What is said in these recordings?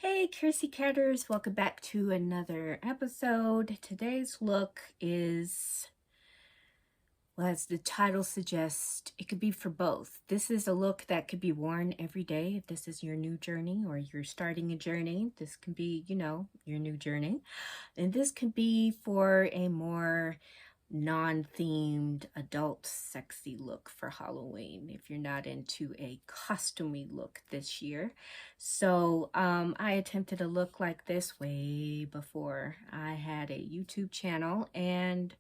Hey Krisykatters, welcome back to another episode. Today's look is, well, as the title suggests, it could be for both. This is a look that could be worn every day if this is your new journey or you're starting a journey. This can be, your new journey. And this could be for a more non-themed adult sexy look for Halloween if you're not into a costumey look this year. So I attempted a look like this way before I had a YouTube channel, and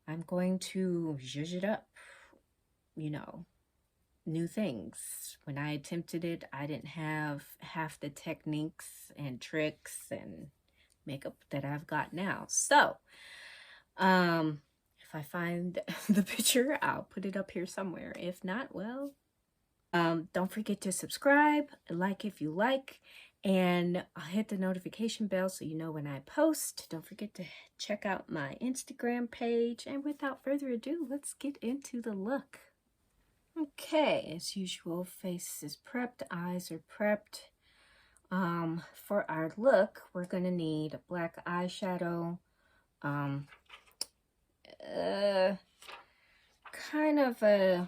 I'm going to zhuzh it up, new things. When I attempted it, I didn't have half the techniques and tricks and makeup that I've got now. So if I find the picture, I'll put it up here somewhere. If not, well, don't forget to subscribe, like if you like, and I'll hit the notification bell so you know when I post. Don't forget to check out my Instagram page. And without further ado, let's get into the look. Okay, as usual, face is prepped, eyes are prepped. For our look, we're gonna need a black eyeshadow, kind of a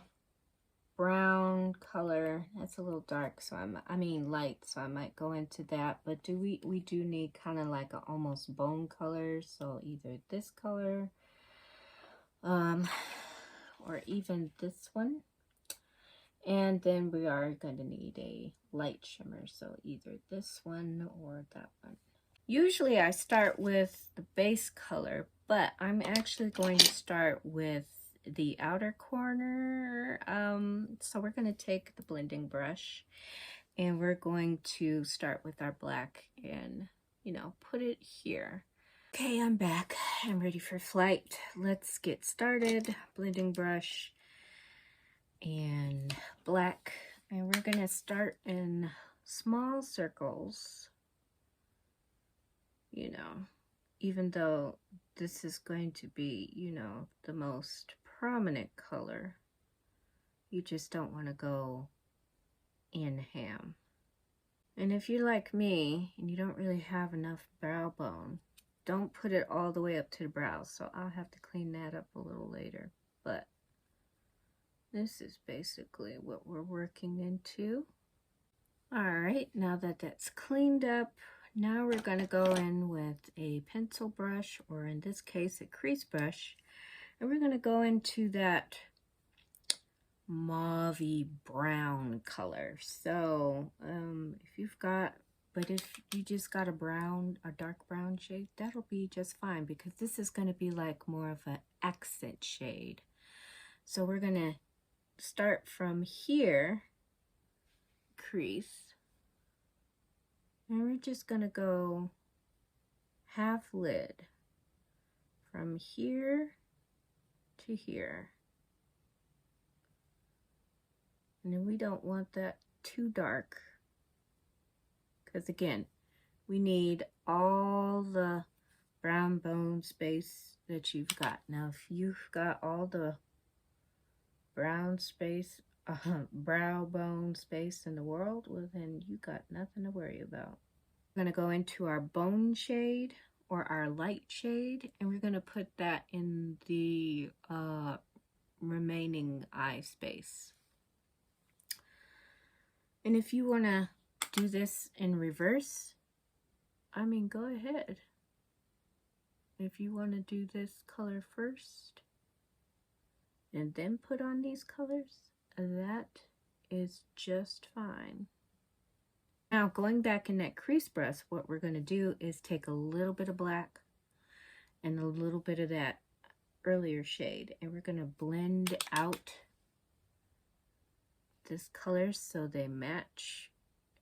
brown color. That's a little dark, so I mean light, so I might go into that. But we do need kind of like a almost bone color, so either this color or even this one. And then we are going to need a light shimmer, so either this one or that one. Usually I start with the base color, but I'm actually going to start with the outer corner. So we're going to take the blending brush and we're going to start with our black and, put it here. Okay, I'm back. I'm ready for flight. Let's get started. Blending brush and black, and we're going to start in small circles. Even though this is going to be, the most prominent color, you just don't want to go in ham. And if you're like me and you don't really have enough brow bone, don't put it all the way up to the brows. So I'll have to clean that up a little later. But this is basically what we're working into. All right, now that that's cleaned up, now we're going to go in with a pencil brush, or in this case, a crease brush, and we're going to go into that mauvey brown color. So if you just got a dark brown shade, that'll be just fine, because this is going to be like more of an accent shade. So we're going to start from here, crease, and we're just going to go half lid from here to here. And then we don't want that too dark, because again, we need all the brown bone space that you've got. Now, if you've got all the brown space, brow bone space in the world, well, then you got nothing to worry about. We're going to go into our bone shade or our light shade, and we're going to put that in the remaining eye space. And if you want to do this in reverse, I mean, go ahead. If you want to do this color first and then put on these colors, that is just fine. Now, going back in that crease brush, what we're going to do is take a little bit of black and a little bit of that earlier shade, and we're going to blend out this color so they match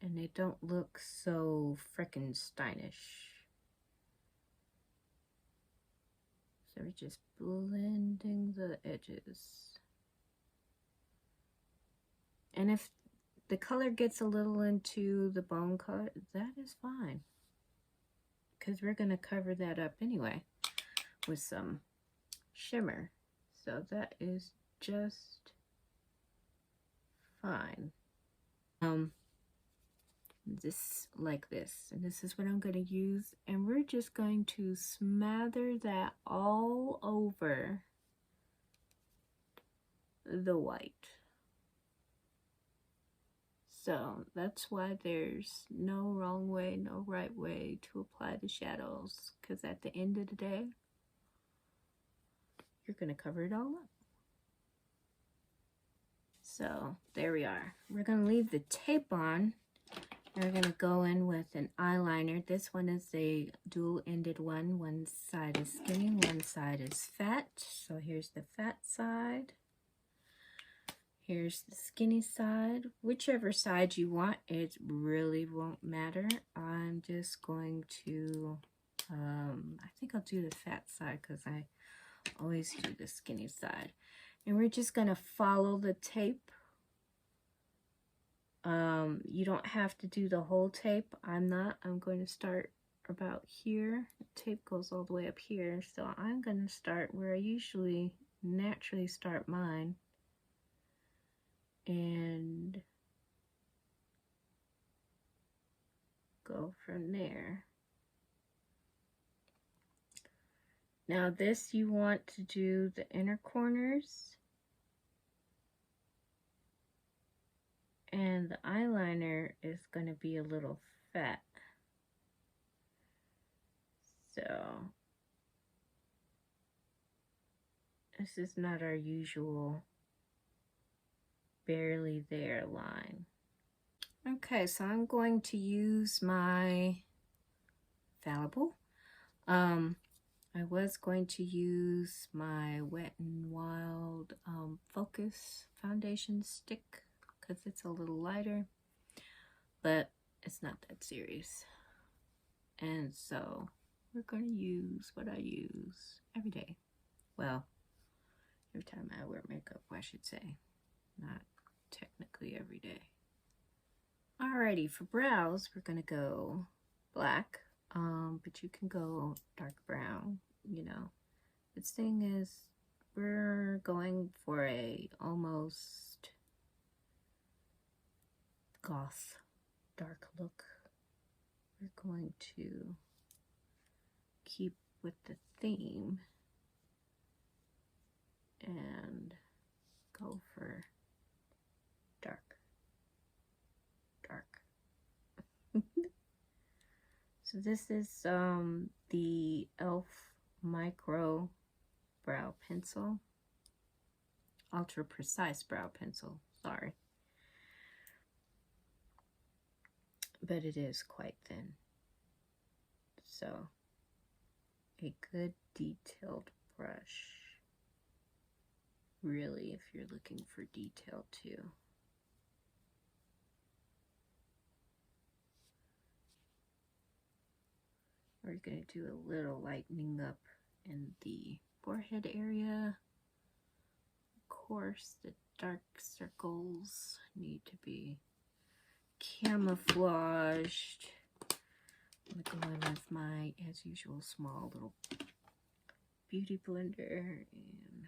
and they don't look so frickin' stylish. So we're just blending the edges. And if the color gets a little into the bone color, that is fine, because we're going to cover that up anyway with some shimmer. So that is just fine. this like this, and this is what I'm going to use, and we're just going to smother that all over the white. So that's why there's no wrong way, no right way to apply the shadows, because at the end of the day, you're going to cover it all up. So there we are. We're going to leave the tape on, and we're going to go in with an eyeliner. This one is a dual-ended one. One side is skinny, one side is fat. So here's the fat side. Here's the skinny side. Whichever side you want, it really won't matter. I'm just going to, I think I'll do the fat side because I always do the skinny side. And we're just going to follow the tape. You don't have to do the whole tape. I'm going to start about here. The tape goes all the way up here. So I'm going to start where I usually naturally start mine. And go from there. Now this, you want to do the inner corners, and the eyeliner is going to be a little fat. So this is not our usual barely there line. Okay, so I'm going to use my Fallible. I was going to use my Wet n Wild Focus foundation stick because it's a little lighter, but it's not that serious. And so we're going to use what I use every day. Well, every time I wear makeup, I should say. Not technically every day. Alrighty, for brows, we're gonna go black, but you can go dark brown, you know. The thing is, we're going for a almost goth dark look. We're going to keep with the theme and go for dark. So this is the e.l.f. Micro Brow Pencil. Ultra Precise Brow Pencil, sorry. But it is quite thin. So, a good detailed brush. Really, if you're looking for detail too. We're going to do a little lightening up in the forehead area. Of course, the dark circles need to be camouflaged. I'm going with my, as usual, small little beauty blender and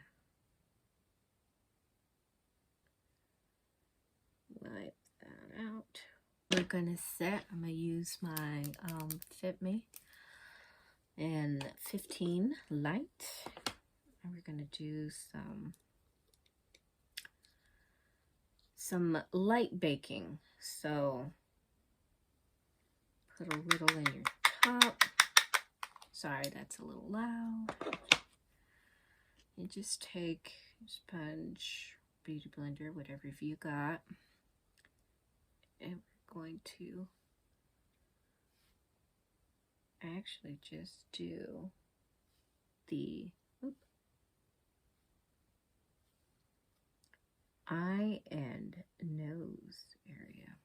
wipe that out. We're going to set, I'm going to use my Fit Me and 15 light, and we're going to do some light baking. So put a little in your top. Sorry, that's a little loud. And just take a sponge, beauty blender, whatever you got, and we're going to actually just do the eye and nose area.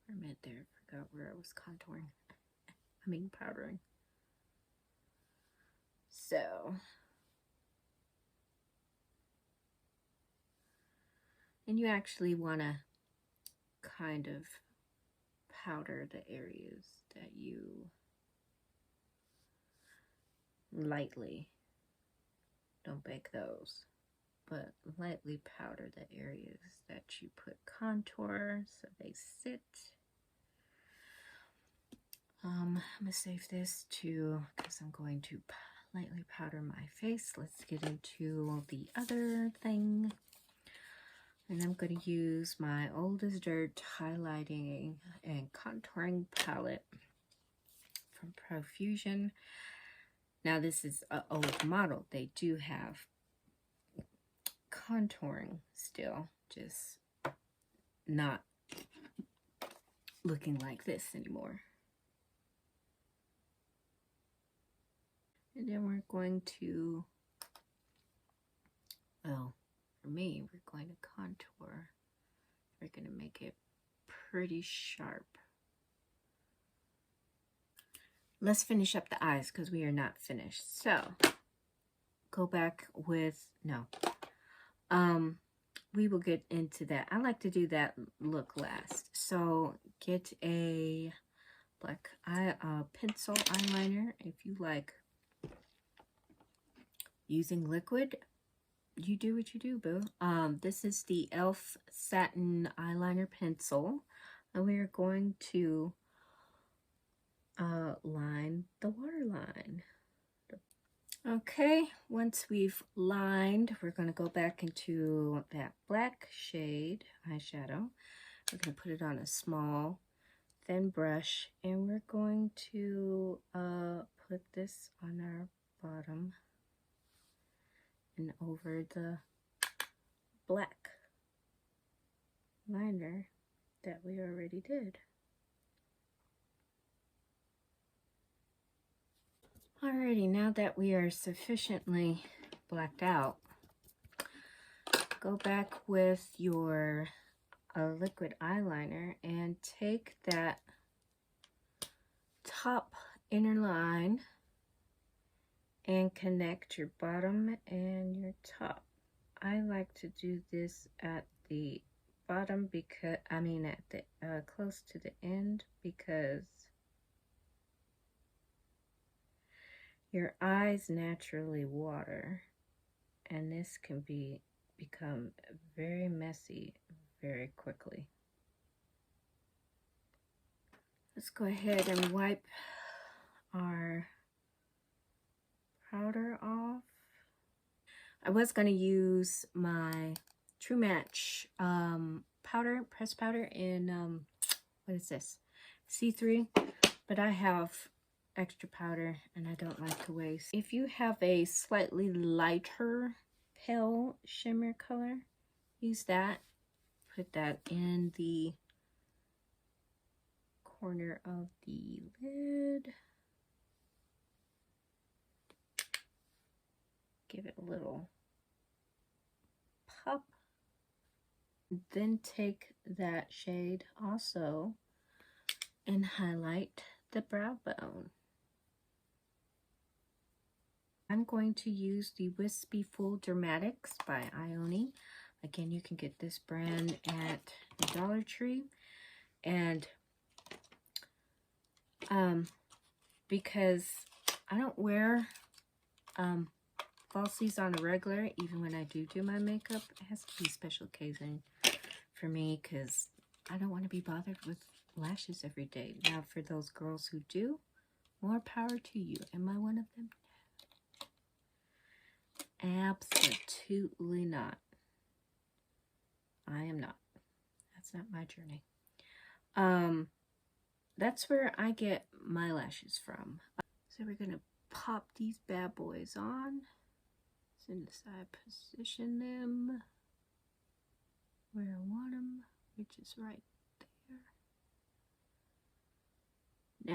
For a minute there, forgot where I was contouring. I mean powdering. So, and you actually want to kind of powder the areas that you lightly. Don't bake those. but lightly powder the areas that you put contour so they sit. I'm gonna save this too because I'm going to lightly powder my face. Let's get into the other thing. And I'm going to use my Old as Dirt highlighting and contouring palette from Profusion. Now this is an old model. They do have contouring still, just not looking like this anymore. And then we're going to, well, for me, we're going to contour. We're going to make it pretty sharp. Let's finish up the eyes because we are not finished. So, go back with, no. We will get into that. I like to do that look last. So, get a black pencil eyeliner if you like. Using liquid, you do what you do, boo. This is the e.l.f. Satin Eyeliner Pencil. And we are going to line the waterline. Okay, once we've lined, we're going to go back into that black shade eyeshadow. We're going to put it on a small, thin brush, and we're going to put this on our bottom and over the black liner that we already did. Alrighty, now that we are sufficiently blacked out, go back with your liquid eyeliner and take that top inner line and connect your bottom and your top. I like to do this at the bottom because, at the close to the end, because your eyes naturally water, and this can become very messy very quickly. Let's go ahead and wipe our powder off. I was going to use my True Match powder, pressed powder in, what is this? C3, but I have extra powder and I don't like to waste. If you have a slightly lighter pale shimmer color, use that. Put that in the corner of the lid. Give it a little pop. Then take that shade also and highlight the brow bone. I'm going to use the Wispy Full Dramatics by Ione. Again, you can get this brand at Dollar Tree. And because I don't wear falsies on a regular, even when I do my makeup, it has to be a special occasion for me because I don't want to be bothered with lashes every day. Now, for those girls who do, more power to you. Am I one of them? Absolutely not. I am not. That's not my journey. That's where I get my lashes from. So we're gonna pop these bad boys on. As soon as I position them where I want them, which is right there.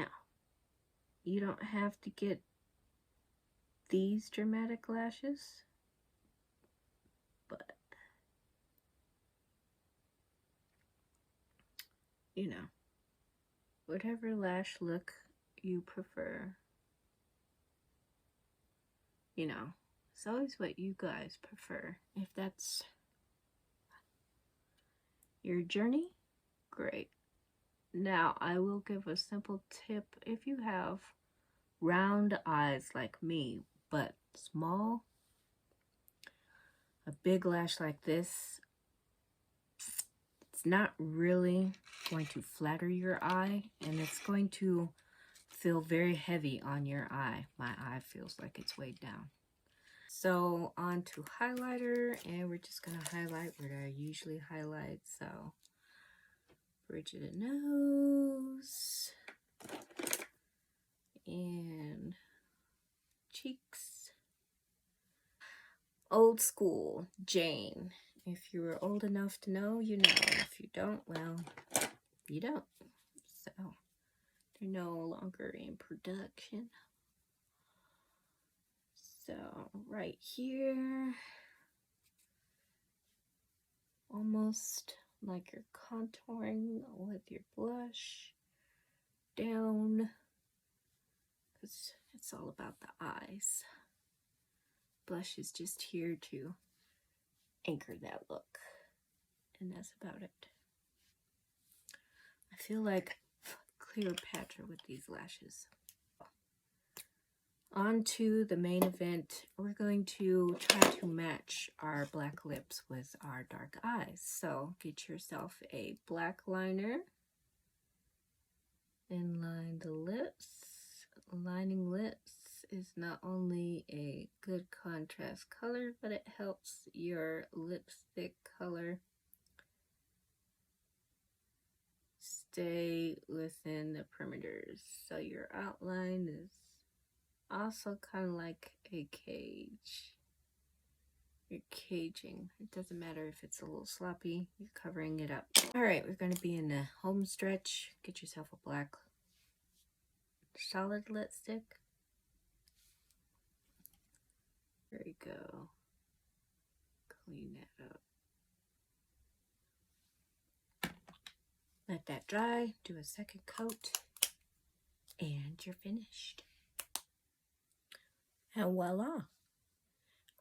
Now, you don't have to get these dramatic lashes, but you know, whatever lash look you prefer, you know, it's always what you guys prefer. If that's your journey, great. Now, I will give a simple tip. If you have round eyes like me, but small, a big lash like this, it's not really going to flatter your eye, and it's going to feel very heavy on your eye. My eye feels like it's weighed down. So on to highlighter, and we're just gonna highlight where I usually highlight. So bridge of the nose and cheeks. Old school, Jane. If you were old enough to know, you know. If you don't, well, you don't. So they're no longer in production. So right here, almost like you're contouring with your blush down, because it's all about the eyes. Blush is just here to anchor that look, and that's about it. I feel like Cleopatra with these lashes. On to the main event. We're going to try to match our black lips with our dark eyes. So get yourself a black liner and line the lips. Lining lips is not only a good contrast color, but it helps your lipstick color stay within the perimeters. So your outline is also kind of like a cage. You're caging. It doesn't matter if it's a little sloppy, you're covering it up. All right, we're going to be in the home stretch. Get yourself a black solid lipstick. There you go. Clean that up. Let that dry. Do a second coat. And you're finished. And voila.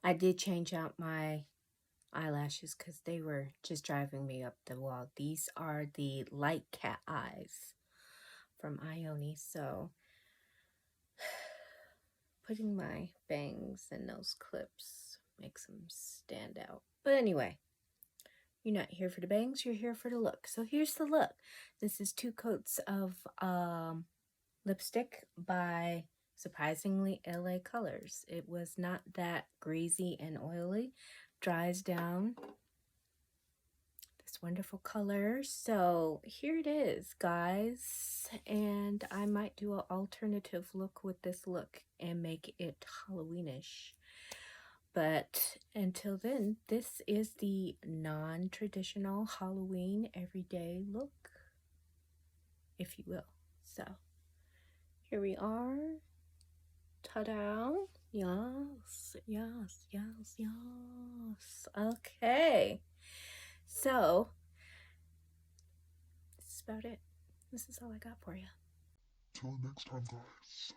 I did change out my eyelashes because they were just driving me up the wall. These are the light cat eyes from Ione. So putting my bangs in those clips makes them stand out. But anyway, you're not here for the bangs, you're here for the look. So here's the look. This is 2 coats of lipstick by surprisingly LA Colors. It was not that greasy and oily. Dries down. This wonderful color. So here it is, guys, and I might do an alternative look with this look and make it Halloweenish. But until then, this is the non-traditional Halloween everyday look, if you will. So here we are. Ta-da! Yes, yes, yes, yes. Okay. So, this is about it. This is all I got for you. Till next time, guys.